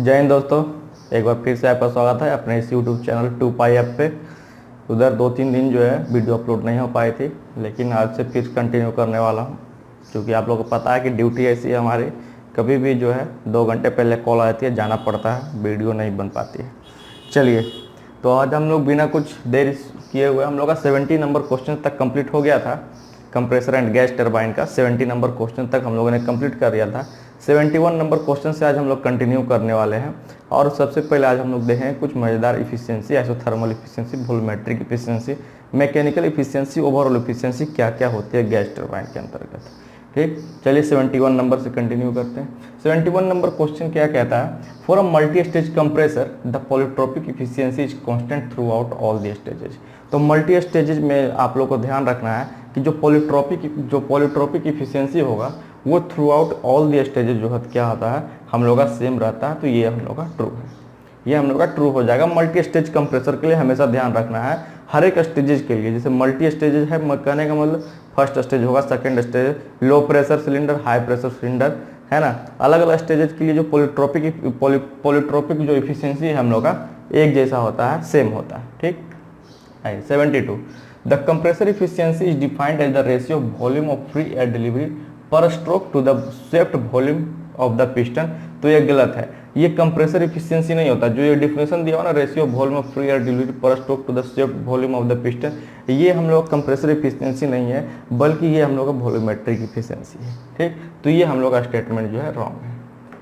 जय हिंद दोस्तों, एक बार फिर से आपका स्वागत है अपने इस यूट्यूब चैनल 2Pi ऐप पे। उधर 2-3 दिन जो है वीडियो अपलोड नहीं हो पाई थी, लेकिन आज से फिर कंटिन्यू करने वाला हूँ, क्योंकि आप लोगों को पता है कि ड्यूटी ऐसी है हमारी, कभी भी जो है 2 घंटे पहले कॉल आती है, जाना पड़ता है, वीडियो नहीं बन पाती है। चलिए, तो आज हम लोग बिना कुछ देर किए हुए हम लोग का 70 नंबर क्वेश्चन तक कंप्लीट हो गया था। कंप्रेसर एंड गैस टरबाइन का 70 नंबर क्वेश्चन तक हम लोगों ने कंप्लीट कर दिया था। 71 नंबर क्वेश्चन से आज हम लोग कंटिन्यू करने वाले हैं। और सबसे पहले आज हम लोग देखेंगे कुछ मज़ेदार efficiency, isothermal efficiency, volumetric efficiency, mechanical efficiency, overall efficiency क्या क्या होती है गैस टरबाइन के अंतर्गत। ठीक, चलिए 71 नंबर से कंटिन्यू करते हैं। 71 नंबर क्वेश्चन क्या कहता है, for a multi stage compressor the polytropic efficiency is constant through out all the stages. तो मल्टी स्टेजेज में आप लोग को ध्यान रखना है कि जो पॉलीट्रोपिक इफिशियंसी होगा वो through out all the stages जो है क्या होता है हम लोग का सेम रहता है। तो ये हम लोग का ट्रू है, ये हम लोग का ट्रू हो जाएगा। मल्टी स्टेज कंप्रेसर के लिए हमेशा ध्यान रखना है, हर एक स्टेजेज के लिए, जैसे मल्टी स्टेजेज है कहने का मतलब फर्स्ट स्टेज होगा, second stage, low pressure cylinder, high pressure cylinder, है ना। अलग अलग स्टेजेज के लिए जो पॉलीट्रोपिक जो इफिशियंसी है हम लोग का एक जैसा होता है, सेम होता है। ठीक, 72 the compressor efficiency is defined as the ratio of volume of free air delivery per stroke to the swept volume of the piston. तो ये गलत है, ये कंप्रेसर इफिशियंसी नहीं होता। जो ये डिफिनेशन दिया हुआ ना, ratio of volume of free air delivery per stroke to the swept volume of the piston, ये हम लोग कंप्रेसर इफिशियंसी नहीं है, बल्कि ये हम लोग का वॉल्यूमेट्रिक इफिशियंसी है। ठीक, तो ये हम लोग का स्टेटमेंट जो है रॉन्ग है,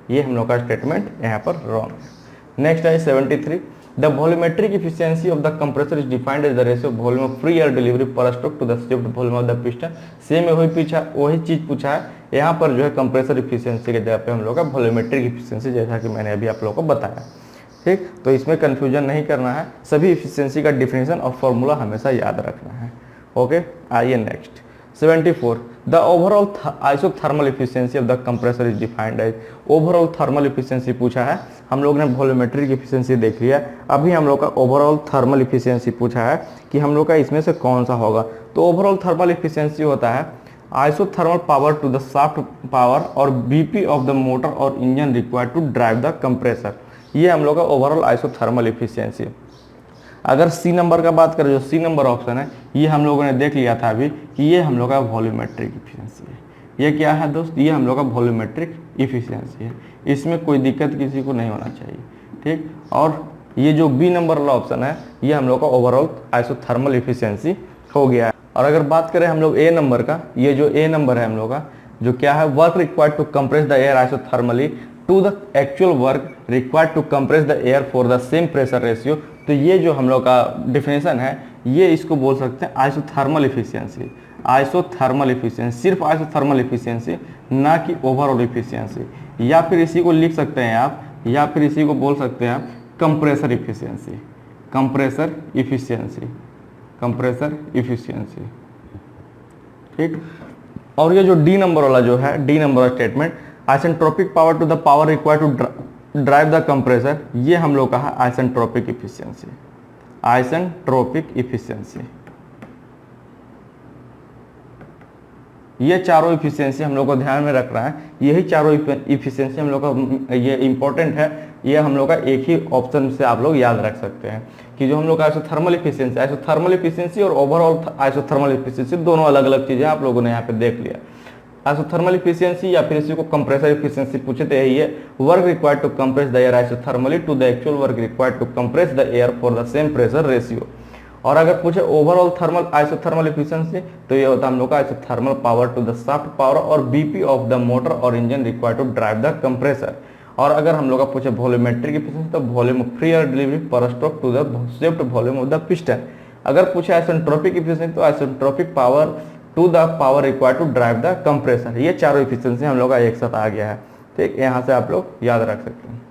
ये हम लोग का स्टेटमेंट यहाँ पर रॉन्ग है। नेक्स्ट है 73 the volumetric efficiency of the compressor is defined as the ratio of volume of free air delivery per stroke to the swept volume of the piston. Same वही चीज पूछा है यहाँ पर जो है कंप्रेसर इफिशियंसी के जगह पे हम लोग का वॉल्यूमेट्रिक इफिशियंसी, जैसा कि मैंने अभी आप लोगों को बताया। ठीक, तो इसमें कंफ्यूजन नहीं करना है, सभी इफिशियंसी का डिफिनेशन और फॉर्मूला हमेशा याद रखना है। ओके, आइए next 74 the overall isothermal efficiency of the compressor is defined as. Overall thermal efficiency पूछा है, हम लोग ने वॉल्यूमेट्रिक इफिशियंसी देख लिया, अभी हम लोग का ओवरऑल थर्मल इफिशियंसी पूछा है कि हम लोग का इसमें से कौन सा होगा। तो ओवरऑल थर्मल इफिशियंसी होता है isothermal power to the shaft power और बीपी ऑफ द मोटर और engine required to drive the compressor. ये हम लोग का ओवरऑल आइसोथर्मल इफिशियंसी। अगर सी नंबर का बात करें, जो सी नंबर ऑप्शन है, ये हम लोगों ने देख लिया था अभी कि ये हम लोग का वॉल्यूमेट्रिक इफिशियंसी है। ये क्या है दोस्त, ये हम लोग का वॉल्यूमेट्रिक इफिशियंसी है, इसमें कोई दिक्कत किसी को नहीं होना चाहिए। ठीक, और ये जो बी नंबर वाला ऑप्शन है, ये हम लोग का ओवरऑल आइसोथर्मल इफिशियंसी हो गया है। और अगर बात करें हम लोग ए नंबर का, ये जो ए नंबर है हम लोग का, जो क्या है, work required to compress the air isothermally to the actual work required to compress the air for the same pressure ratio. तो ये जो हम लोग का डिफिनेशन है, ये इसको बोल सकते हैं आइसोथर्मल इफिशियंसी। आइसोथर्मल इफिशियंसी, सिर्फ आइसोथर्मल इफिशियंसी, ना कि ओवरऑल इफिशियंसी। या फिर इसी को लिख सकते हैं आप, या फिर इसी को बोल सकते हैं आप compressor efficiency, compressor efficiency, compressor efficiency. ठीक, और ये जो डी नंबर वाला जो है, D number statement, isentropic power to the power required to drive the compressor, ये हम लोग का है आइसेंट्रोपिक इफिशियंसी, आइसेंट्रोपिक इफिशियंसी। ये चारों इफिशियंसी हम लोग को ध्यान में रखना है, यही चारों इफिशियंसी हम लोग का ये इंपॉर्टेंट है। ये हम लोग का एक ही ऑप्शन से आप लोग याद रख सकते हैं कि जो हम लोग का आइसोथर्मल इफिशियंसी और ओवरऑल आइसोथर्मल इफिशियंसी दोनों अलग अलग चीजें आप लोगों ने यहाँ पे देख लिया। आइसोथर्मल इफिशियंसी या फिर इसी को कंप्रेसर इफिशियंसी पूछे तो यही है, work required to compress the air isothermally to the actual work required to compress the air for the same pressure ratio. और अगर पूछे ओवरऑल थर्मल आइसोथर्मल इफिशियंसी, तो ये होता है हम लोग का isothermal power to the shaft power और बीपी ऑफ द मोटर और engine required to drive the compressor. और अगर हम लोग का पूछे वॉल्यूमेट्रिक इफिशियंसी, तो volume of free air delivery per stroke to the swept volume of the piston. अगर पूछे आइसेंट्रोपिक इफिशियंसी, तो isentropic power to the power required to drive the compressor. ये चारों इफिशियंसी हम लोग का एक साथ आ गया है। ठीक, यहाँ से आप लोग याद रख सकते हैं।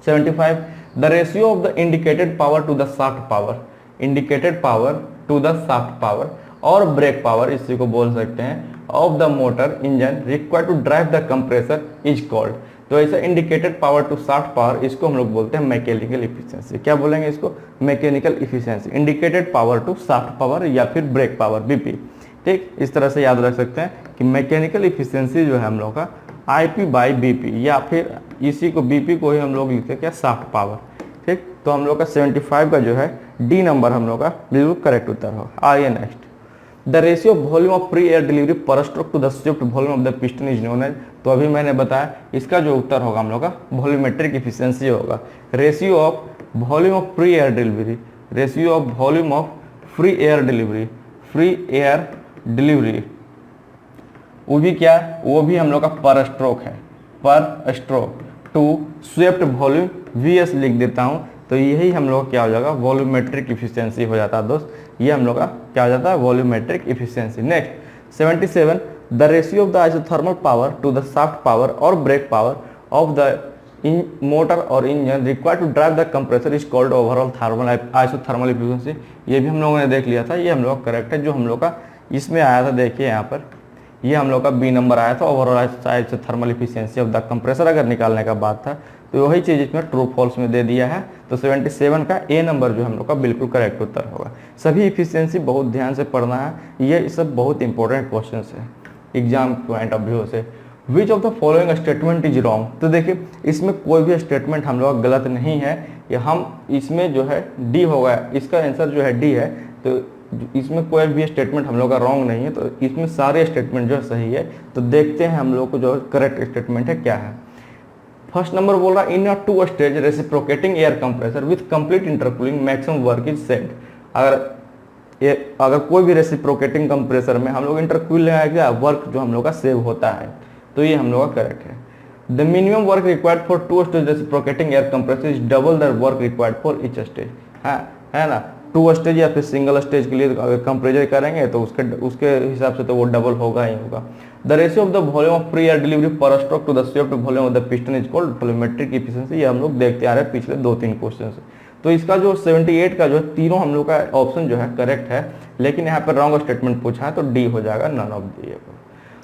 75 the ratio of the indicated power to the shaft power, indicated power to the shaft power और ब्रेक पावर, इसी को बोल सकते हैं, of the motor engine required to drive the compressor is called. तो ऐसा indicated power to shaft power, इसको हम लोग बोलते हैं मैकेनिकल इफिशियंसी। क्या बोलेंगे इसको, mechanical efficiency, indicated power to shaft power या फिर ब्रेक पावर, बीपी। ठीक, इस तरह से याद रख सकते हैं कि मैकेनिकल इफिशियंसी जो है हम लोग का आईपी बाई बीपी, या फिर इसी को बीपी को ही हम लोग लिखते हैं क्या, सॉफ्ट पावर। ठीक, तो हम लोग का 75 का जो है डी नंबर हम लोग का बिल्कुल करेक्ट उत्तर होगा। आइए next, the ratio of volume of free air delivery per stroke to the swift volume of the piston is known as. तो अभी मैंने बताया इसका जो उत्तर होगा हम लोग का वॉल्यूमेट्रिक इफिशिएंसी होगा। Ratio of volume of free air delivery, ratio of volume of free air delivery, free air delivery वो भी क्या, वो भी हम लोग का पर स्ट्रोक है, per stroke to swept volume VS लिख देता हूं, तो यही हम लोग क्या हो जाएगा, वॉल्यूमेट्रिक इफिशिएंसी हो जाता है दोस्त। ये हम लोग का क्या हो जाता है, volumetric efficiency. Next 77, the ratio of the isothermal power to the shaft power और brake power of the motor और engine required to drive the compressor is called overall thermal isothermal efficiency. ये भी हम लोगों ने देख लिया था, ये हम लोग करेक्ट है। जो हम लोग का इसमें आया था, देखिए यहाँ पर ये हम लोग का बी नंबर आया था, overall thermal efficiency of the compressor अगर निकालने का बात था, तो वही चीज इसमें ट्रू फॉल्स में दे दिया है। तो 77 का ए नंबर जो हम लोग का बिल्कुल करेक्ट उत्तर होगा। सभी इफिशिएंसी बहुत ध्यान से पढ़ना है, ये सब बहुत इंपॉर्टेंट क्वेश्चन है एग्जाम पॉइंट ऑफ व्यू से। Which of the following statement is wrong, तो देखिए इसमें कोई भी स्टेटमेंट हम लोग गलत नहीं है, या हम इसमें जो है डी होगा, इसका आंसर जो है डी है, तो इसमें कोई भी स्टेटमेंट हम लोग का रॉन्ग नहीं है, तो इसमें सारे स्टेटमेंट जो है सही है। तो देखते हैं हम लोग को जो करेक्ट स्टेटमेंट है क्या है। फर्स्ट नंबर बोल रहा है in a two stage reciprocating air compressor with complete intercooling maximum work is set. अगर कोई भी रेसिप्रोकेटिंग कंप्रेसर में हम लोग इंटरकूल लगाएगा, वर्क जो हम लोग का सेव होता है, तो ये हम लोग का करेक्ट है। The minimum work required for two stage reciprocating air compressor is double the work required for each stage. है ना, टू स्टेज या फिर सिंगल स्टेज के लिए अगर कंप्रेसर करेंगे तो उसके हिसाब से तो वो डबल होगा ही होगा। The ratio of the volume of free air delivery per stroke to the swept volume of the piston is called volumetric efficiency. ये हम लोग देखते आ रहे हैं पिछले 2-3 क्वेश्चन से। तो इसका जो 78 का जो तीनों हम लोग का ऑप्शन जो है करेक्ट है, लेकिन यहाँ पर रॉन्ग स्टेटमेंट पूछा है, तो डी हो जाएगा, none of the.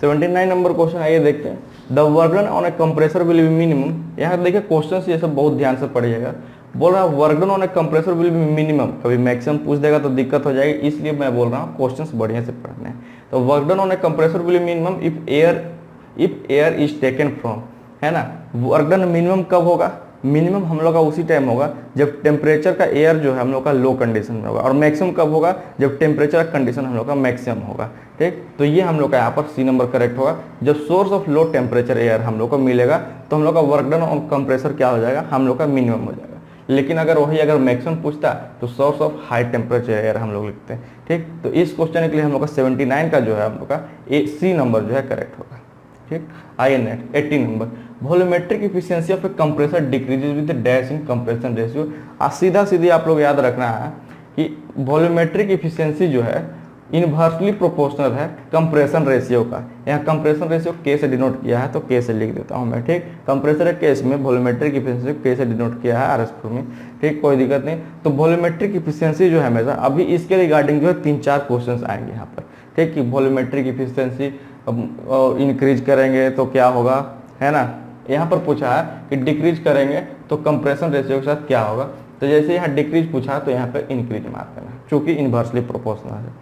79 number question आइए देखते हैं। The work done on a compressor will be minimum. यहाँ देखिए क्वेश्चन ये सब बहुत ध्यान से पढ़िएगा। बोल रहा है work done on a compressor will be minimum, कभी मैक्सिमम पूछ देगा तो दिक्कत हो जाएगी, इसलिए मैं बोल रहा हूँ क्वेश्चंस बढ़िया से पढ़ने हैं। तो work done on a compressor will be minimum if air is taken from, है ना। वर्क डन मिनिमम कब होगा, मिनिमम हम लोग का उसी टाइम होगा जब टेम्परेचर का एयर जो है हम लोग का लो कंडीशन में होगा, और मैक्सिमम कब होगा जब टेम्परेचर का कंडीशन हम लोग का मैक्सिमम होगा। ठीक, तो ये हम लोग का यहाँ पर सी नंबर करेक्ट होगा। जब source of low temperature air हम लोग को मिलेगा तो हम लोग का वर्क डन ऑन कंप्रेसर क्या हो जाएगा, हम लोग का मिनिमम हो जाएगा। लेकिन अगर मैक्सिमम पूछता तो source of high temperature air हम लोग लिखते हैं। ठीक, तो इस क्वेश्चन के लिए हम लोग का 79 का जो है हम लोग का सी नंबर जो है करेक्ट होगा। ठीक, आइए next 80 number, volumetric efficiency of A compressor decreases with dash in compression ratio. सीधा सीधी आप लोग याद रखना है कि वॉल्यूमेट्रिक इफिशिएंसी जो है इनवर्सली प्रोपोर्शनल है कंप्रेशन रेशियो का। यहाँ कंप्रेशन रेशियो के से डिनोट किया है, तो के से लिख देता हूँ मैं। ठीक, कंप्रेसर केस में वॉल्यूमेट्रिक इफिशिएंसी के से डिनोट किया है आरएस में। ठीक, कोई दिक्कत नहीं। तो वॉल्यूमेट्रिक इफिशिएंसी जो है हमेशा अभी इसके रिगार्डिंग जो है 3-4 क्वेश्चन आएंगे यहाँ पर। ठीक, कि वॉल्यूमेट्रिक इफिशिएंसी इंक्रीज करेंगे तो क्या होगा, है ना। यहाँ पर पूछा है कि डिक्रीज करेंगे तो कंप्रेशन रेशियो के साथ क्या होगा, तो जैसे यहाँ डिक्रीज पूछा तो यहाँ पर इंक्रीज मार देना, चूंकि इनवर्सली प्रोपोर्शनल है।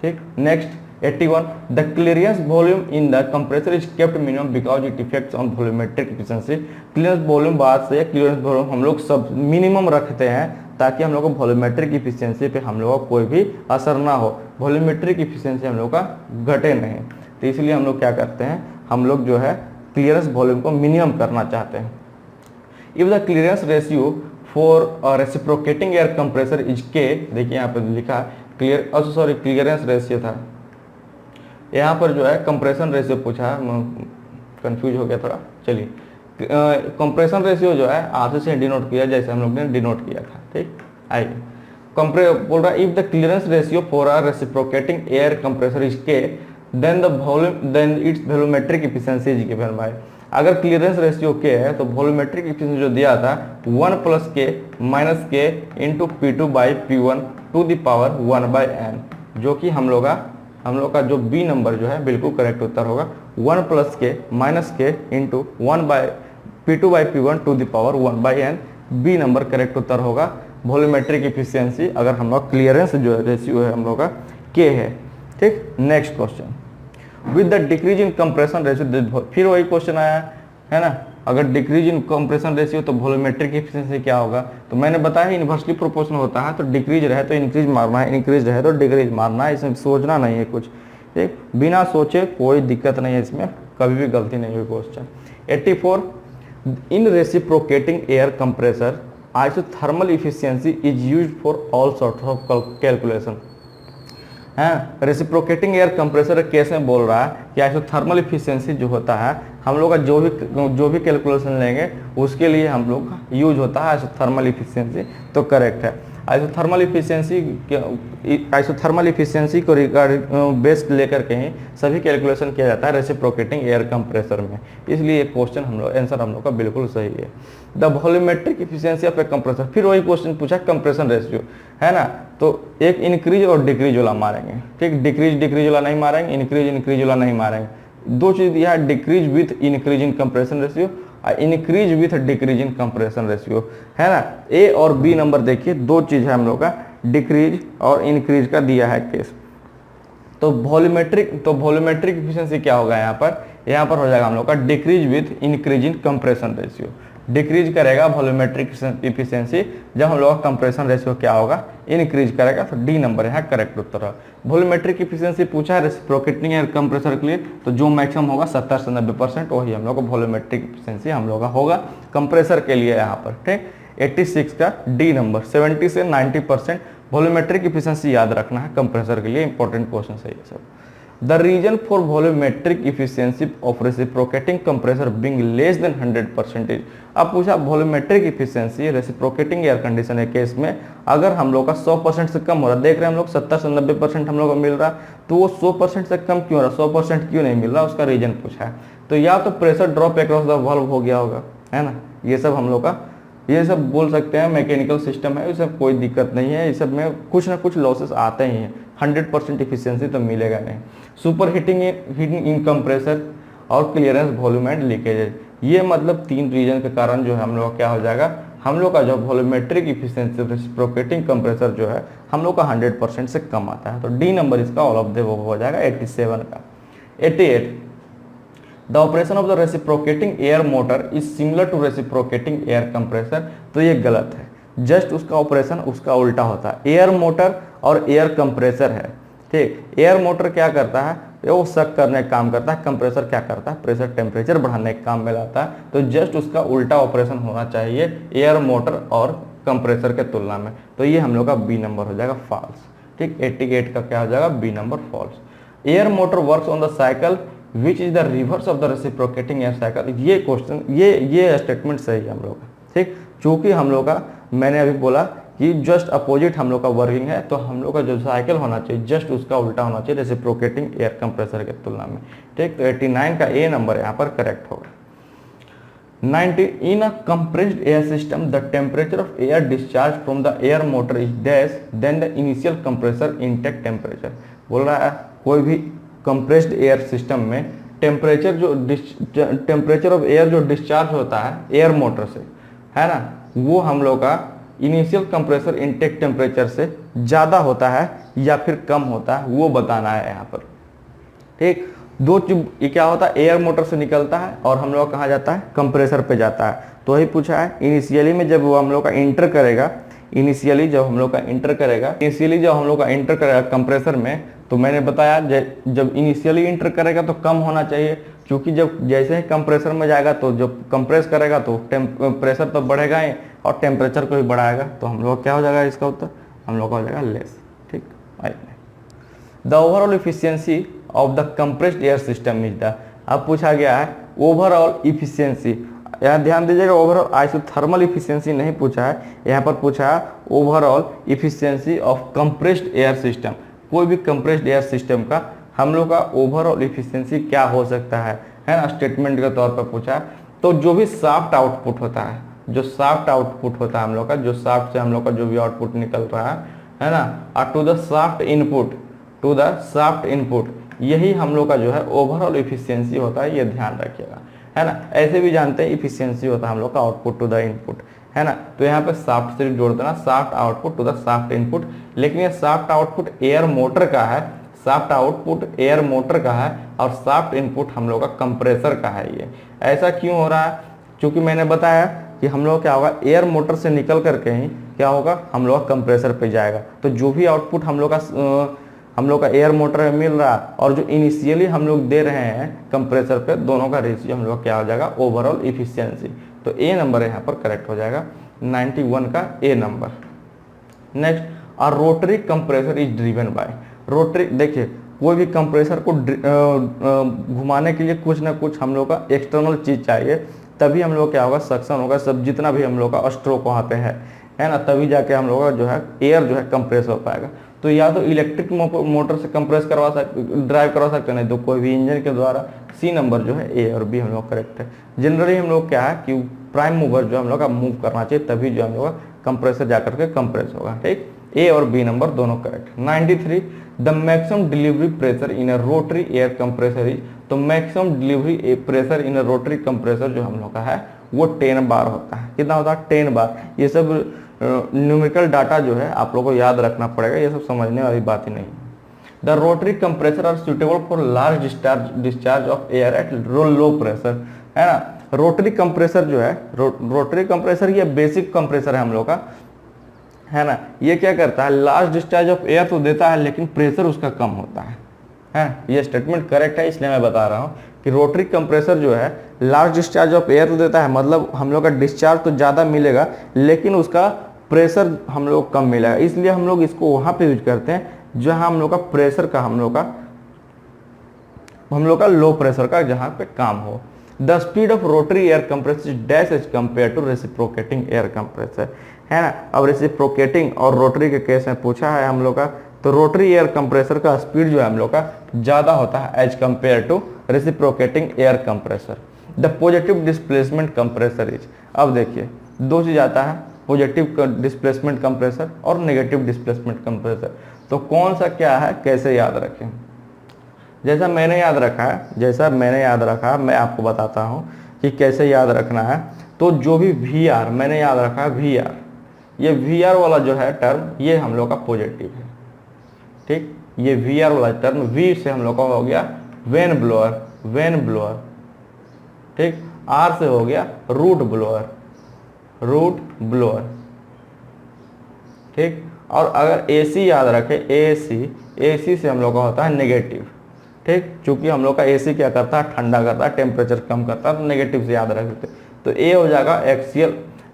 ठीक, next 81, the clearance volume in the compressor is kept minimum because it effects on volumetric efficiency. Clearance volume बात से क्लियरेंस वॉल्यूम हम लोग सब मिनिमम रखते हैं ताकि हम लोग को वॉल्यूमेट्रिक एफिशिएंसी पे हम लोग का कोई भी असर ना हो, वॉल्यूमेट्रिक एफिशिएंसी हम लोग का घटे नहीं। तो इसलिए हम लोग क्या करते हैं, हम लोग जो है क्लियरेंस वॉल्यूम को मिनिमम करना चाहते हैं। If the clearance ratio for reciprocating air compressor is के, देखिए यहाँ पर लिखा है क्लियरेंस रेशियो था, यहाँ पर जो है कंप्रेशन रेशियो पूछा है, कंफ्यूज हो गया थोड़ा। चलिए, कंप्रेशन रेशियो जो है आर से डिनोट किया जैसे हम लोग ने डिनोट किया था। ठीक, आइए बोल रहा है if the clearance ratio for a reciprocating air compressor is K then its volumetric efficiency is given by. अगर क्लियरेंस रेशियो के है तो वॉल्यूमेट्रिक एफिशिएंसी जो दिया था 1 + k - k × P2/P1 to the power 1/n, जो कि हम लोग का जो बी नंबर जो है बिल्कुल करेक्ट उत्तर होगा। 1 + k - k × P2/P1 to the power 1/n, B number correct उत्तर होगा। वॉल्यूमेट्रिक एफिशिएंसी अगर हम लोग क्लियरेंस जो रेशियो है हम लोग का के है। ठीक, next question, with the decrease in compression ratio, फिर वही क्वेश्चन आया है ना, अगर डिक्रीज इन कंप्रेशन रेशियो तो वॉल्यूमेट्रिक एफिशिएंसी क्या होगा, तो मैंने बताया इन्वर्सली प्रोपोर्शनल होता है, तो डिक्रीज रहे तो इंक्रीज मारना है, इंक्रीज रहे तो डिक्रीज मारना है, इसमें सोचना नहीं है कुछ, ठीक, बिना सोचे कोई दिक्कत नहीं है, इसमें कभी भी गलती नहीं हुई question. 84 in reciprocating air compressor isothermal efficiency is used for all sort of calculation. हाँ, रेसिप्रोकेटिंग एयर कंप्रेसर केस में बोल रहा है कि आइसोथर्मल इफिशियंसी जो होता है हम लोग का जो भी कैलकुलेशन लेंगे उसके लिए हम लोग का यूज होता है आइसोथर्मल इफिशियंसी, तो करेक्ट है। आइसोथर्मल इफिशियंसी को बेस्ड लेकर के ही सभी कैलकुलेशन किया जाता है रेसिप्रोकेटिंग एयर कंप्रेसर में, इसलिए क्वेश्चन आंसर हम लोग का बिल्कुल सही है। The volumetric efficiency of A compressor, फिर वही क्वेश्चन पूछा कंप्रेशन रेशियो, है ना, तो एक इंक्रीज और डिक्रीज वाला मारेंगे, ठीक, डिक्रीज वाला नहीं मारेंगे, इंक्रीज वाला नहीं मारेंगे। दो चीज दिया है, decrease with increase in compression ratio, increase with decrease in compression ratio, है ना। ए और बी नंबर देखिए, दो चीज है हम लोग का, डिक्रीज और इंक्रीज का दिया है केस। तो वॉल्यूमेट्रिक एफिशिएंसी क्या होगा यहाँ पर हो जाएगा हम लोग का decrease with increase in compression ratio, decrease करेगा वॉल्यूमेट्रिक एफिशिएंसी जब हम लोग का कंप्रेशन रेशियो क्या होगा, इंक्रीज करेगा, तो डी नंबर यहाँ करेक्ट उत्तर है। वॉल्यूमेट्रिक एफिशिएंसी पूछा है रेसिप्रोकेटिंग एयर कंप्रेसर के लिए, तो जो मैक्सिमम होगा 70 से 90% वही हम लोग का वॉल्यूमेट्रिक एफिशिएंसी हम लोग का होगा कंप्रेसर के लिए यहाँ पर, ठीक। 86 का डी नंबर, 70 से 90% वॉल्यूमेट्रिक एफिशिएंसी याद रखना है कंप्रेसर के लिए, इंपॉर्टेंट क्वेश्चन है ये सब। The reason for volumetric efficiency of reciprocating compressor being less than 100%। अब पूछा volumetric efficiency reciprocating air condition के केस में अगर हम लोग का 100% से कम हो रहा है, देख रहे हैं हम लोग 70 से 90% हम लोग को मिल रहा है, तो वो 100% से कम क्यों हो रहा है, 100% क्यों नहीं मिल रहा, उसका रीजन पूछा है। तो या तो pressure drop across the valve हो गया होगा, है ना, ये सब हम लोग का ये सब बोल सकते हैं मैकेनिकल सिस्टम है, इसमें कोई दिक्कत नहीं है, इस सब में कुछ ना कुछ लॉसेस आते ही हैं, 100% इफिशियंसी तो मिलेगा नहीं। सुपर हीटिंग इन कंप्रेसर और क्लियरेंस वॉल्यूम एंड लीकेज, ये मतलब 3 रीजन के कारण जो है हम लोग क्या हो जाएगा, हम लोग का जो वॉल्यूमेट्रिक इफिशियंसी रेसिप्रोकेटिंग कंप्रेसर जो है हम लोग का 100% से कम आता है, तो डी नंबर इसका ऑल ऑफ द वो हो जाएगा 87 का। 88 the operation of the reciprocating air motor is similar to reciprocating air compressor, तो ये गलत है, जस्ट उसका ऑपरेशन उसका उल्टा होता है। एयर मोटर और एयर कंप्रेसर है, ठीक। एयर मोटर क्या करता है, वो सक करने का काम करता है, कंप्रेसर क्या करता है, प्रेशर टेम्परेचर बढ़ाने का काम में लाता है, तो जस्ट उसका उल्टा ऑपरेशन होना चाहिए एयर मोटर और कंप्रेसर के तुलना में, तो ये हम लोग का बी नंबर हो जाएगा फॉल्स, ठीक। 88 का क्या हो जाएगा, B number false. Air motor works on the cycle which is the reverse of the reciprocating air cycle, ये क्वेश्चन ये स्टेटमेंट सही है हम लोग का, ठीक। चूंकि हम लोग का मैंने अभी बोला कि जस्ट अपोजिट हम लोग का वर्किंग है, तो हम लोग का जो साइकिल होना चाहिए जस्ट उसका उल्टा होना चाहिए रेसिप्रोकेटिंग एयर कंप्रेसर के तुलना में, ठीक। तो 89 का ए नंबर यहाँ पर करेक्ट होगा। 90 in a compressed air system the temperature of air discharge from the air motor is dash then the initial compressor intake temperature, बोल रहा है कोई भी कंप्रेस्ड एयर सिस्टम में टेम्परेचर ऑफ एयर जो डिस्चार्ज होता है एयर मोटर से, है ना, वो हम लोग का इनिशियल कंप्रेसर इनटेक टेम्परेचर से ज़्यादा होता है या फिर कम होता है, वो बताना है यहाँ पर, ठीक। दो चीज ये क्या होता है, एयर मोटर से निकलता है और हम लोग कहाँ जाता है, कंप्रेसर पे जाता है, तो वही पूछा है इनिशियली में जब वो हम लोग का इंटर करेगा, इनिशियली जब हम लोग का इंटर करेगा कंप्रेसर में, तो मैंने बताया जब इनिशियली इंटर करेगा तो कम होना चाहिए, क्योंकि जब जैसे ही कंप्रेसर में जाएगा तो जब कंप्रेस करेगा तो प्रेशर तो बढ़ेगा ही और टेम्परेचर को भी बढ़ाएगा, तो हम लोग क्या हो जाएगा इसका उत्तर, हम लोग का हो जाएगा लेस, ठीक। The overall efficiency of the compressed air system is the, अब पूछा गया है ओवरऑल इफिशियंसी, यहाँ ध्यान दीजिएगा ओवरऑल आइसोथर्मल इफिशियंसी नहीं पूछा है, यहाँ पर पूछा है overall efficiency of compressed air system, कोई भी कंप्रेस्ड एयर सिस्टम का हम लोग का ओवरऑल इफिशियंसी क्या हो सकता है ना, स्टेटमेंट के तौर पर पूछा है। तो जो भी साफ्ट आउटपुट होता है, जो साफ्ट आउटपुट होता है हम लोग का, जो साफ्ट से हम लोग का जो भी आउटपुट निकल रहा है ना, और टू द साफ्ट इनपुट, यही हम लोग का जो है ओवरऑल इफिशियंसी होता है, ये ध्यान रखिएगा, है ना। ऐसे भी जानते हैं इफिशियंसी होता है हम लोग का आउटपुट टू द इनपुट, है ना, तो यहाँ पे साफ्ट से जोड़ देना, shaft output to the shaft input, लेकिन ये साफ्ट आउटपुट एयर मोटर का है, साफ्ट आउटपुट एयर मोटर का है और साफ्ट इनपुट हम लोग का कंप्रेसर का है। ये ऐसा क्यों हो रहा है, क्योंकि मैंने बताया कि हम लोग क्या होगा, एयर मोटर से निकल करके ही क्या होगा, हम लोग कंप्रेसर पे जाएगा। तो जो भी आउटपुट हम लोग का एयर मोटर में मिल रहा है और जो इनिशियली हम लोग दे रहे हैं कंप्रेसर पे, दोनों का रेशियो हम लोग क्या हो जाएगा, ओवरऑल इफिशियंसी। तो ए नंबर यहाँ पर करेक्ट हो जाएगा, 91 का A number. Next, a rotary compressor is driven by. Rotary, देखिए कोई भी कंप्रेसर को घुमाने के लिए कुछ ना कुछ हम लोग का एक्सटर्नल चीज चाहिए, तभी हम लोग क्या होगा, सक्शन होगा। सब जितना भी हम लोग का स्ट्रोक वहाँ पे है ना, तभी जाके हम लोग का जो है एयर जो है कंप्रेस हो पाएगा। तो या तो इलेक्ट्रिक मोटर से कंप्रेस ड्राइव करवा सकते हैं, नहीं तो कोई भी इंजन के द्वारा। सी नंबर जो है ए और बी हम लोग करेक्ट है। जनरली हम लोग क्या है कि प्राइम मूवर जो हम लोग का मूव करना चाहिए, तभी जो हम लोग कंप्रेसर जाकर के कंप्रेस होगा। ठीक, ए और बी नंबर दोनों correct. 93, the maximum delivery pressure in a rotary air compressor is. तो maximum delivery pressure in a rotary compressor जो हम लोग का है वो 10 बार होता है। कितना होता है, 10 बार। ये सब न्यूमेरिकल डाटा जो है आप लोगों को याद रखना पड़ेगा, ये सब समझने वाली बात ही नहीं। The rotary compressor are suitable for large discharge of air at low pressure, है ना। रोटरी कंप्रेसर जो है, रोटरी कंप्रेसर ये बेसिक कंप्रेसर है हम लोग का, है ना। ये क्या करता है, लार्ज डिस्चार्ज ऑफ एयर तो देता है लेकिन प्रेशर उसका कम होता है। ये स्टेटमेंट करेक्ट है, इसलिए मैं बता रहा हूँ कि रोटरी कंप्रेसर जो है लार्ज डिस्चार्ज ऑफ एयर तो देता है, मतलब हम लोग का डिस्चार्ज तो ज़्यादा मिलेगा लेकिन उसका प्रेशर हम लोग कम मिलेगा। इसलिए हम लोग इसको वहाँ पे यूज करते हैं जहाँ हम लोग का प्रेशर का हम लोग का लो प्रेशर का जहाँ पे काम हो। The speed of rotary air compressor dash as compare to reciprocating air compressor, है ना। अब रेसिप्रोकेटिंग और रोटरी के केस में पूछा है हम लोग का, तो रोटरी एयर कंप्रेसर का स्पीड जो है हम लोग का ज़्यादा होता है as compare to reciprocating air compressor. The positive displacement compressor is. अब देखिए दो चीज़ आता है, पॉजिटिव डिस्प्लेसमेंट कंप्रेसर और नेगेटिव डिस्प्लेसमेंट कंप्रेसर। तो कौन सा क्या है, कैसे याद रखें। जैसा मैंने याद रखा है मैं आपको बताता हूँ कि कैसे याद रखना है। तो जो भी वी आर मैंने याद रखा है, वी आर, ये वी आर वाला जो है टर्म ये हम लोग का पॉजिटिव है। ठीक, ये वी आर वाला टर्म, वी से हम लोग का हो गया वेन ब्लोअर। ठीक, आर से हो गया रूट ब्लोअर। ठीक, और अगर एसी याद रखे, एसी से हम लोग का होता है नेगेटिव। ठीक, चूंकि हम लोग का एसी क्या करता है, ठंडा करता है, टेम्परेचर कम करता है, तो नेगेटिव से याद रख सकते। तो ए हो जाएगा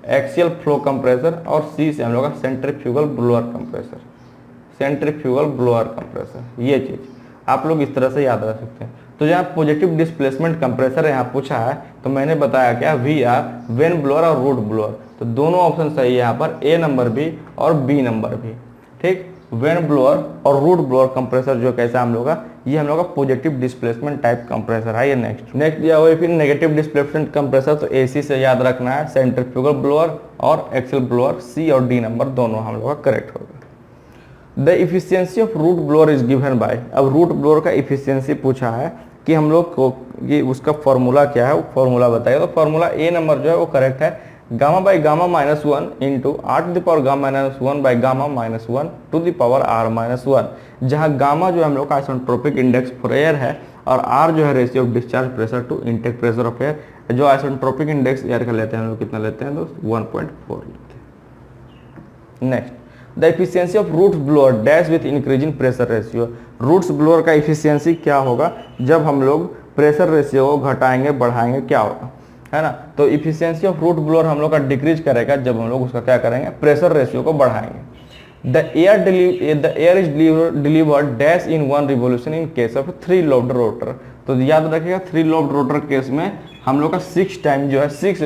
एक्सियल फ्लो कंप्रेसर और सी से हम लोग का सेंट्रीफ्यूगल ब्लोअर कंप्रेसर। ये चीज आप लोग इस तरह से याद रख सकते हैं। तो जहाँ पॉजिटिव डिस्प्लेसमेंट कंप्रेसर यहाँ पूछा है, तो मैंने बताया क्या, वी आर, वेन ब्लोअर और रूट ब्लोअर। तो दोनों ऑप्शन सही है यहाँ पर, ए नंबर भी और बी नंबर भी। ठीक, वेन ब्लोअर और रूट ब्लोअर कंप्रेसर जो कैसा हम लोग का, ये हम लोग का पॉजिटिव डिस्प्लेसमेंट टाइप कंप्रेसर है। ये नेक्स्ट दिया हुआ है फिर नेगेटिव डिस्प्लेसमेंट कंप्रेसर, तो एसी से याद रखना है, सेंट्रीफ्यूगल ब्लोअर और एक्सियल ब्लोअर। सी और डी नंबर दोनों हम लोग का करेक्ट होगा। The efficiency of root blower is given by. अब रूट ब्लोअर का इफिशियंसी पूछा है कि हम लोग को ये उसका फॉर्मूला क्या है, वो फॉर्मूला बताइए। तो फॉर्मूला ए नंबर जो है वो करेक्ट है, gamma by gamma minus 1 into R to the power gamma minus 1 by gamma minus 1 to the power R minus 1, जहाँ गामा जो है हम लोग का आइसेंट्रोपिक इंडेक्स फॉर एयर है और आर जो है ratio of discharge pressure to intake pressure of air. जो आइसेंट्रोपिक इंडेक्स एयर का लेते हैं हम लोग कितना लेते हैं दोस्त, 1.4 लेते हैं। Next, the efficiency of root blower dash with increasing pressure ratio. Roots blower का इफिशियंसी क्या होगा, जब हम लोग प्रेशर रेशियो को घटाएंगे बढ़ाएंगे क्या होगा, है ना। तो इफिशियंसी ऑफ रूट ब्लोअर हम लोग का डिक्रीज करेगा जब हम लोग उसका क्या करेंगे, प्रेशर रेशियो को बढ़ाएंगे। The air is delivered dash in 1 revolution in case of 3 lobed rotor. तो याद रखिएगा 3 लोब्ड रोटर केस में हम लोग का 6 टाइम जो है, 6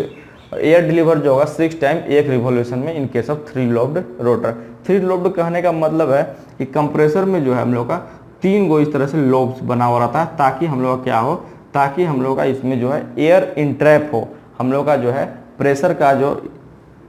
एयर डिलीवर जो होगा 6 टाइम एक रिवोल्यूशन में in case of 3 lobed rotor. 3 lobed कहने का मतलब है कि कंप्रेसर में जो है हम लोग का 3 गो इस तरह से लोब्स बना हुआ रहता है, ताकि हम लोग का क्या हो, ताकि हम लोग का इसमें जो है एयर इंट्रैप हो, हम लोग का जो है प्रेशर का जो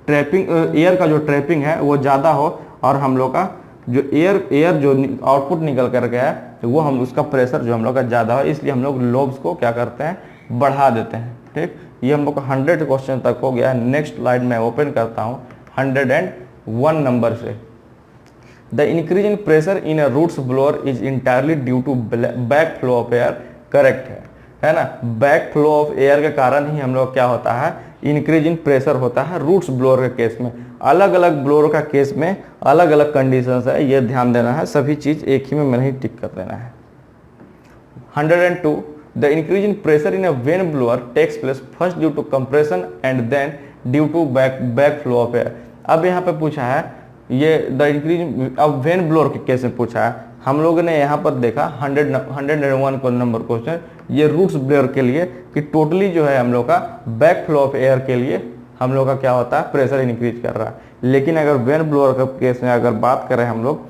ट्रैपिंग, एयर का जो ट्रैपिंग है वो ज़्यादा हो, और हम लोग का जो एयर जो आउटपुट निकल कर गया है वो हम उसका प्रेशर जो हम लोग का ज़्यादा हो, इसलिए हम लोग लोब्स को क्या करते हैं, बढ़ा देते हैं। ठीक, ये हम लोग का 100 क्वेश्चन तक हो गया है। नेक्स्ट स्लाइड में ओपन करता हूँ 101 नंबर से। The increase in pressure in a roots blower is entirely due to back flow of air. Correct है ना। बैक फ्लो ऑफ एयर के कारण ही हम लोग क्या होता है, इंक्रीज इन प्रेशर होता है रूट्स ब्लोअर के केस में। अलग अलग ब्लोअर का केस में अलग अलग कंडीशंस है, ये ध्यान देना है, सभी चीज़ एक ही में नहीं टिक कर देना है। 102 the increase in pressure in a vane blower takes place first due to compression and then due to back flow of air. अब यहाँ पे पूछा है ये द इंक्रीज, अब वेन ब्लोअर के केस में पूछा है, हम लोगों ने यहाँ पर देखा 101 को नंबर क्वेश्चन ये रूट्स ब्लोअर के लिए कि टोटली जो है हम लोग का बैक फ्लो ऑफ एयर के लिए हम लोग का क्या होता है, प्रेशर इंक्रीज कर रहा है। लेकिन अगर वेन ब्लोअर का केस में अगर बात करें हम लोग,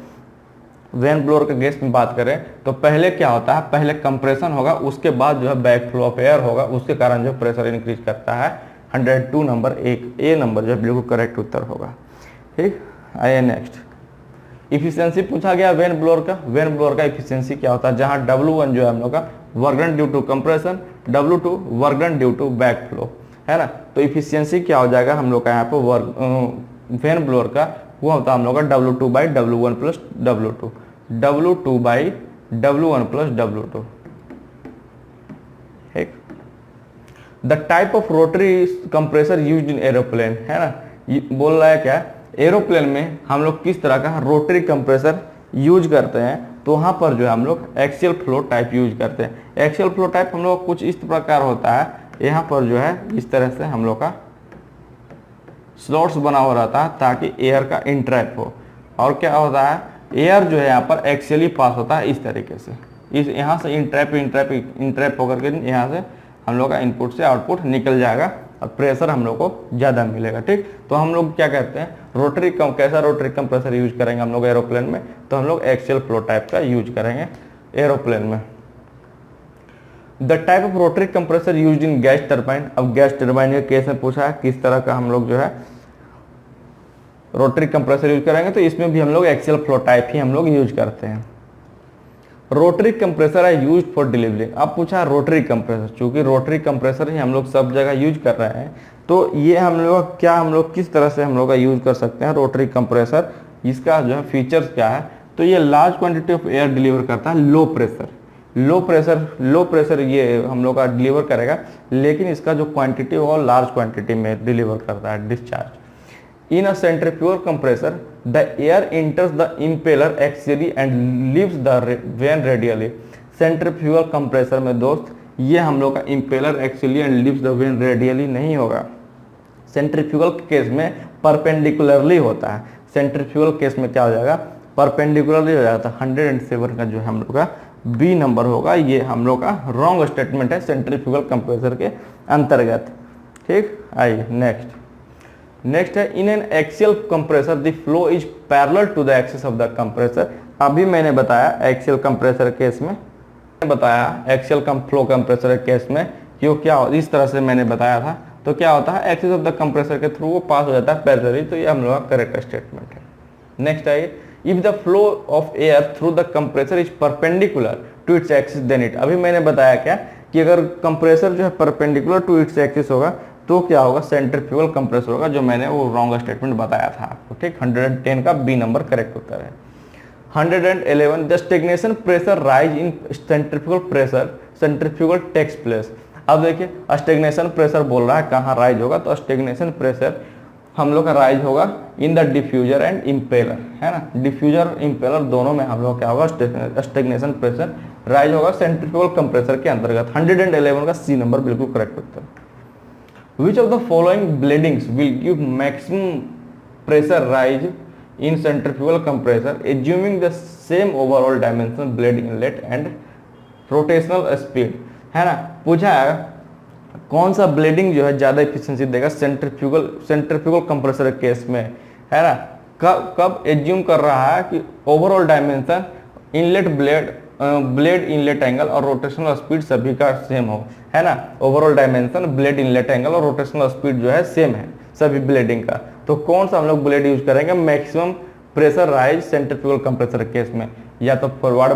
वेन ब्लोअर के केस में बात करें तो पहले क्या होता है, पहले कंप्रेशन होगा, उसके बाद जो है बैक फ्लो ऑफ एयर होगा, उसके कारण जो प्रेशर इंक्रीज करता है। 102 नंबर ए नंबर जो है बिल्कुल करेक्ट उत्तर होगा। ठीक, आइए नेक्स्ट। इफिशियंसी पूछा गया वेन ब्लोअर का। वेन ब्लोअर का इफिशियंसी क्या होता है, जहां W1 जो है हम लोग का work done due to compression, W2 work done due to back flow, है ना। तो इफिशियंसी क्या हो जाएगा हम लोग का यहाँ पे वेन ब्लोअर का, वो होता है हम लोग का W2 by W1 plus W2, W2 by W1 plus W2। ठीक, the type of rotary compressor used in aeroplane, है ना, बोल रहा है क्या, एरोप्लेन में हम लोग किस तरह का रोटरी कंप्रेसर यूज करते हैं, तो वहाँ पर जो है हम लोग एक्सियल फ्लो टाइप यूज करते हैं। एक्सियल फ्लो टाइप हम लोग कुछ इस प्रकार होता है, यहाँ पर जो है इस तरह से हम लोग का स्लॉट्स बना हुआ रहता है ताकि एयर का इंट्रैप हो, और क्या होता है एयर जो है यहाँ पर एक्सियली पास होता है इस तरीके से, इस यहाँ से इंट्रैप होकर के यहाँ से हम लोग का इनपुट से आउटपुट निकल जाएगा और प्रेशर हम लोग को ज़्यादा मिलेगा। ठीक, तो हम लोग क्या कहते हैं रोटरी कैसा रोटरी कंप्रेसर यूज करेंगे हम लोग एरोप्लेन में, तो हम लोग एक्सियल फ्लो टाइप का यूज करेंगे एरोप्लेन में। The type of rotary compressor use in gas turbine. अब गैस टरबाइन के केस में पूछा है किस तरह का हम लोग जो है रोटरी कंप्रेसर यूज करेंगे, तो इसमें भी हम लोग एक्सियल फ्लो टाइप ही हम लोग यूज करते हैं। रोटरी कंप्रेसर है यूज फॉर डिलीवरिंग। अब पूछा रोटरी कंप्रेसर, चूंकि रोटरी कंप्रेसर ही हम लोग सब जगह यूज कर रहे हैं, तो ये हम लोग क्या हम लोग किस तरह से हम लोग का यूज कर सकते हैं रोटरी कंप्रेसर, इसका जो है फीचर्स क्या है, तो ये large quantity of air deliver करता है, लो प्रेशर ये हम लोग का डिलीवर करेगा, लेकिन इसका जो क्वांटिटी होगा लार्ज क्वांटिटी में डिलीवर करता है discharge. In a centrifugal compressor, the air enters the impeller axially and leaves the vane radially. Centrifugal compressor में दोस्त ये हम लोग का impeller axially and leaves the vane radially नहीं होगा। सेंट्रीफ्यूगल केस में परपेंडिकुलरली होता है। सेंट्रीफ्यूगल केस में क्या हो जाएगा, परपेंडिकुलरली हो जाता है। 107 का जो है हम लोग का बी नंबर होगा, ये हम लोग का रॉन्ग स्टेटमेंट है सेंट्रीफ्यूगल कंप्रेसर के अंतर्गत। ठीक, आइए नेक्स्ट है in an axial compressor the flow is parallel to the axis of the compressor. अभी मैंने बताया एक्सियल कंप्रेसर केस में, बताया एक्सियल फ्लो कंप्रेसर केस में कि क्या इस तरह से मैंने बताया था, तो क्या होता है एक्सिस ऑफ द कंप्रेसर के थ्रू वो पास हो जाता है पैरेलली, तो ये हम लोग का करेक्ट स्टेटमेंट है। नेक्स्ट है if the flow of air through the compressor is perpendicular to its axis then it. अभी मैंने बताया क्या कि अगर कंप्रेसर जो है परपेंडिकुलर टू इट्स एक्सिस होगा तो क्या होगा, सेंट्रीफ्यूगल कंप्रेसर होगा, जो मैंने वो रॉन्ग स्टेटमेंट बताया था आपको। ठीक, 110 का बी नंबर करेक्ट उत्तर है। 111 the stagnation pressure rise in centrifugal takes place. अब देखिए स्टेग्नेशन प्रेशर बोल रहा है कहाँ राइज होगा, तो स्टेग्नेशन प्रेशर हम लोग का राइज होगा in the diffuser and impeller, है ना। डिफ्यूजर इम्पेलर दोनों में हम लोग क्या होगा स्टेग्नेशन प्रेशर राइज होगा सेंट्रीफ्यूगल कंप्रेसर के अंतर्गत। 111 का सी नंबर बिल्कुल correct Uttar. Which of the following bladings will give maximum pressure rise in centrifugal compressor assuming the same overall dimension, blade inlet and rotational speed, है ना। पूछा है कौन सा ब्लेडिंग जो है ज़्यादा इफिशिएंसी देगा सेंट्रीफ्यूगल कंप्रेसर केस में, है ना। कब एज्यूम कर रहा है कि overall dimension, inlet blade inlet angle और रोटेशनल स्पीड सभी का सेम हो, है ना। Overall dimension, blade inlet angle और रोटेशनल स्पीड जो है सेम है सभी ब्लेडिंग का, तो कौन सा हम लोग ब्लेड यूज करेंगे maximum pressure rise centrifugal compressor case में, या तो forward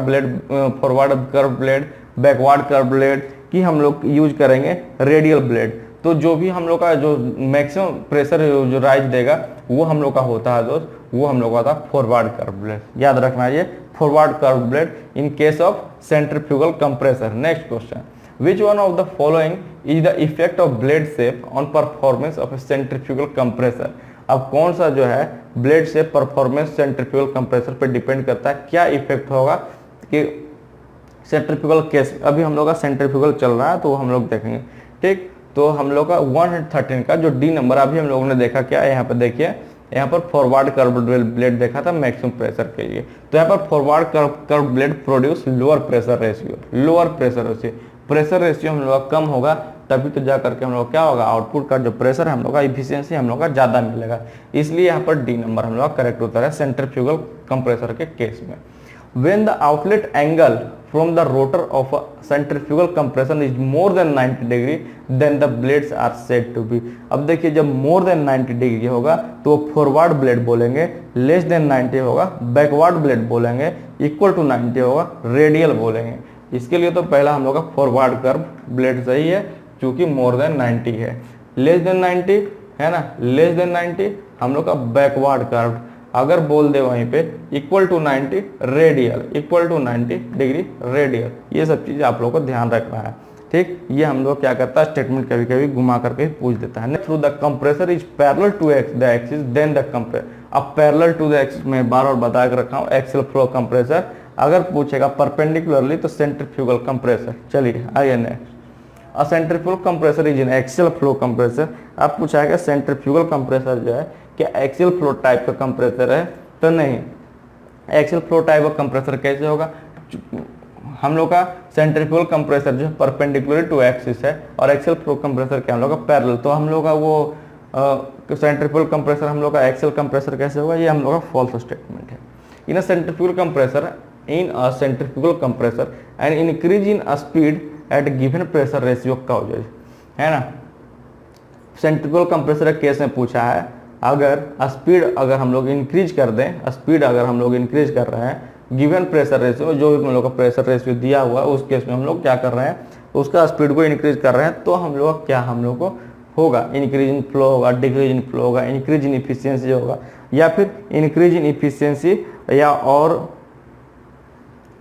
curve blade, backward curve blade की हम लोग यूज करेंगे रेडियल ब्लेड। तो जो भी हम लोग का जो मैक्सिमम प्रेशर जो राइज देगा वो हम लोग का होता है दोस्त, वो हम लोग का होता है फॉरवर्ड कर्व ब्लेड, याद रखना ये forward curve blade in case of centrifugal compressor. Next question which one of the following is the effect of blade shape on performance of centrifugal compressor. अब कौन सा जो है blade shape performance centrifugal compressor पे depend करता है, क्या effect होगा कि सेंट्रीफ्यूगल केस। अभी हम लोग का सेंट्रीफ्यूगल चल रहा है तो हम लोग देखेंगे, ठीक। तो हम लोग का 113 का जो डी नंबर अभी हम लोगों ने देखा, क्या यहाँ पे देखिए, यहाँ पर फॉरवर्ड कर्व ब्लेड देखा था मैक्सिमम प्रेशर के लिए। तो यहाँ पर forward curve blade produce lower pressure ratio, lower pressure ratio, pressure ratio हम लोग का कम होगा तभी तो जा करके हम लोग क्या होगा, आउटपुट का जो प्रेशर है हम लोग का, इफिशियंसी हम लोग का ज़्यादा मिलेगा। इसलिए यहाँ पर डी नंबर हम लोग का करेक्ट उत्तर है सेंट्रीफ्यूगल कंप्रेसर के केस में। When the outlet angle from the rotor of a centrifugal compression is more than 90 degree, then the blades are said to be। अब देखिए जब more than 90 डिग्री होगा तो फॉरवर्ड ब्लेड बोलेंगे, लेस देन 90 होगा backward blade बोलेंगे, equal to 90 होगा radial बोलेंगे। इसके लिए तो पहला हम लोग का फॉरवर्ड कर्व ब्लेड सही है क्योंकि मोर देन 90 है। लेस देन 90 है ना, लेस देन 90 हम लोग का बैकवर्ड कर्व। अगर बोल दे वहीं पे equal to 90 radial, equal to 90 degree radial, ये सब चीज़ आप लोगों को ध्यान रखना है, ठीक। ये हम लोग क्या करता है, स्टेटमेंट कभी कभी घुमा करके पूछ देता है। Through the compressor is parallel to the axis then the compressor. अब पैरेलल टू द एक्सिस में बार बार बता के रखा हूँ, एक्सियल फ्लो कंप्रेसर। अगर पूछेगा परपेंडिकुलरली तो सेंट्रीफ्यूगल कंप्रेसर। चलिए आइए next. A centrifugal compressor is an axial flow compressor. अब पूछा है सेंट्रीफ्यूगल कंप्रेसर जो है क्या एक्सियल फ्लो टाइप का कंप्रेसर है, तो नहीं। एक्सियल फ्लो टाइप का कंप्रेसर कैसे होगा, हम लोग का सेंट्रीफ्यूगल कंप्रेसर जो है परपेंडिकुलर टू एक्सिस है और एक्सियल फ्लो कंप्रेसर क्या हम लोग का पैरेलल। तो हम लोग का वो सेंट्रीफ्यूगल कंप्रेसर हम लोग का एक्सियल कंप्रेसर कैसे होगा, ये हम लोग का फॉल्स स्टेटमेंट है। In a centrifugal compressor and increase in speed at given pressure ratio का हो जाए, है ना। सेंट्रीफ्यूगल कंप्रेसर केस में पूछा है अगर स्पीड अगर हम लोग इंक्रीज कर दें, स्पीड अगर हम लोग इंक्रीज कर रहे हैं गिवन प्रेशर रेशियो, जो भी हम लोग का प्रेशर रेशियो दिया हुआ है उस केस में हम लोग क्या कर रहे हैं, उसका स्पीड को इंक्रीज कर रहे हैं, तो हम लोग क्या हम लोग को होगा, इंक्रीज इन फ्लो होगा, डिक्रीज इन फ्लो होगा, इंक्रीज इन इफिशियंसी होगा, या फिर इंक्रीज इन इफिशियंसी या और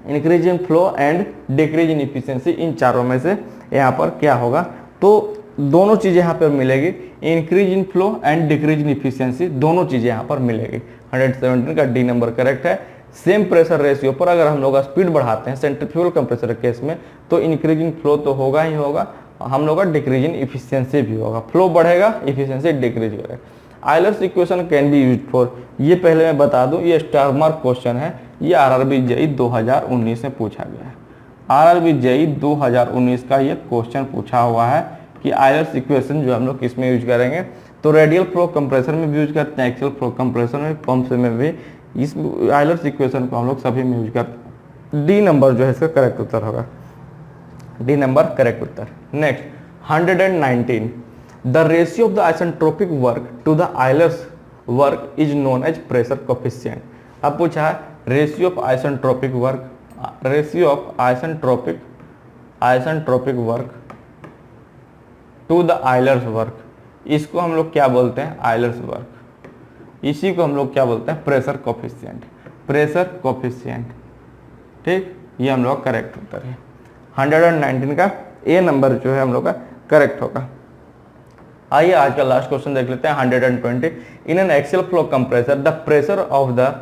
increase in flow and decrease in efficiency, इन चारों में से यहाँ पर क्या होगा। तो दोनों चीज़ें यहाँ पर मिलेगी, increase in flow and decrease in efficiency, दोनों चीज़ें यहाँ पर मिलेगी। 117 का डी नंबर करेक्ट है। सेम प्रेशर रेशियो पर अगर हम लोग स्पीड बढ़ाते हैं सेंट्रीफ्यूगल कंप्रेसर केस में तो इंक्रीज इन फ्लो तो होगा ही होगा, हम लोग का डिक्रीज इन इफिशियंसी भी होगा। फ्लो बढ़ेगा, इफिशियंसी डिक्रीज करेगा। Euler's equation can be used for, ये पहले मैं बता दूं ये स्टार मार्क क्वेश्चन है, ये आरआरबी जेईई 2019 में पूछा गया है। आरआरबी जेईई 2019 का ये क्वेश्चन पूछा हुआ है कि आयलर्स इक्वेशन जो हम लोग किस में यूज करेंगे, तो रेडियल फ्लो कंप्रेसर में भी यूज करते हैं, एक्सियल फ्लो कंप्रेसर में, पंप में भी। इस आयलर्स इक्वेशन को हम लोग सभी में यूज करते हैं। डी नंबर जो है इसका करेक्ट उत्तर होगा, डी नंबर करेक्ट उत्तर। Next 119 the ratio of the isentropic work to the Euler's work is known as pressure coefficient. अब पूछा है ratio of isentropic work, ratio of isentropic work to the Euler's work, इसको हम लोग क्या बोलते हैं, आयलर्स वर्क, इसी को हम लोग क्या बोलते हैं, प्रेशर कोफिशिएंट, प्रेशर कोफिशिएंट, ठीक। ये हम लोग करेक्ट उत्तर है। 119 का ए नंबर जो है हम लोग का करेक्ट होगा। आइए आज का लास्ट क्वेश्चन देख लेते हैं 120। In an axial flow compressor the pressure of the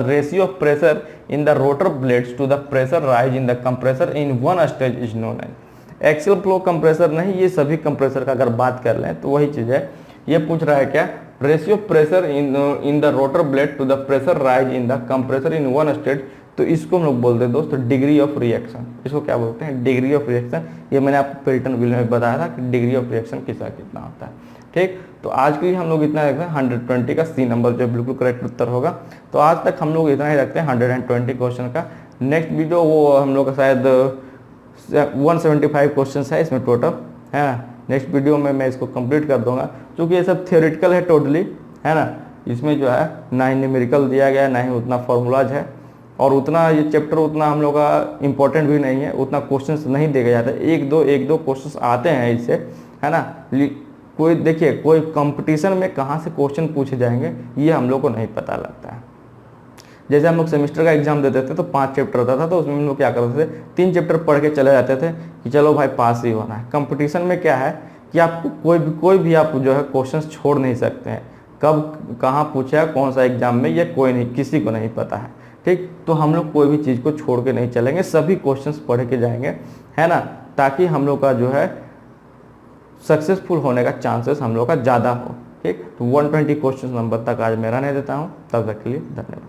ratio of pressure in the rotor blades to the pressure rise in the compressor in one stage is known as. Axial flow compressor नहीं, ये सभी compressor का अगर बात कर लें तो वही चीज है। ये पूछ रहा है क्या, ratio pressure in the rotor blade to the pressure rise in the compressor in one stage, तो इसको हम लोग बोलते हैं दोस्तों डिग्री ऑफ रिएक्शन। इसको क्या बोलते हैं, डिग्री ऑफ रिएक्शन। ये मैंने आपको पेल्टन व्हील में बताया था कि डिग्री ऑफ रिएक्शन किसका कितना होता है, ठीक। तो आज के लिए हम लोग इतना रखते हैं, 120 का सी नंबर जो बिल्कुल करेक्ट उत्तर होगा। तो आज तक हम लोग इतना ही रखते हैं 120 क्वेश्चन का। नेक्स्ट वीडियो वो हम लोग का शायद 175 क्वेश्चन है इसमें टोटल, है ना। नेक्स्ट वीडियो में मैं इसको कंप्लीट कर दूंगा, क्योंकि ये सब थियोरेटिकल है टोटली, है ना। इसमें जो है ना ही न्यूमेरिकल दिया गया है, ना ही उतना फॉर्मूलाज है, और उतना ये चैप्टर उतना हम लोग का इम्पोर्टेंट भी नहीं है, उतना क्वेश्चंस नहीं देखे जाते। एक दो क्वेश्चंस आते हैं इससे, है ना। कोई देखिए कोई कंपटीशन में कहाँ से क्वेश्चन पूछे जाएंगे ये हम लोग को नहीं पता लगता है। जैसे हम लोग सेमेस्टर का एग्जाम देते थे तो 5 चैप्टर होता था, तो उसमें हम लोग क्या करते थे, 3 चैप्टर पढ़ के चले जाते थे कि चलो भाई पास ही होना है। कंपटीशन में क्या है कि आपको कोई भी आप जो है क्वेश्चंस छोड़ नहीं सकते हैं, कब कहाँ पूछा है कौन सा एग्जाम में, ये कोई नहीं, किसी को नहीं पता है, ठीक। तो हम लोग कोई भी चीज़ को छोड़ के नहीं चलेंगे, सभी क्वेश्चंस पढ़ के जाएंगे, है ना, ताकि हम लोग का जो है सक्सेसफुल होने का चांसेस हम लोग का ज़्यादा हो, ठीक। तो 120 क्वेश्चन नंबर तक आज मैं रहने देता हूँ, तब तक के लिए धन्यवाद।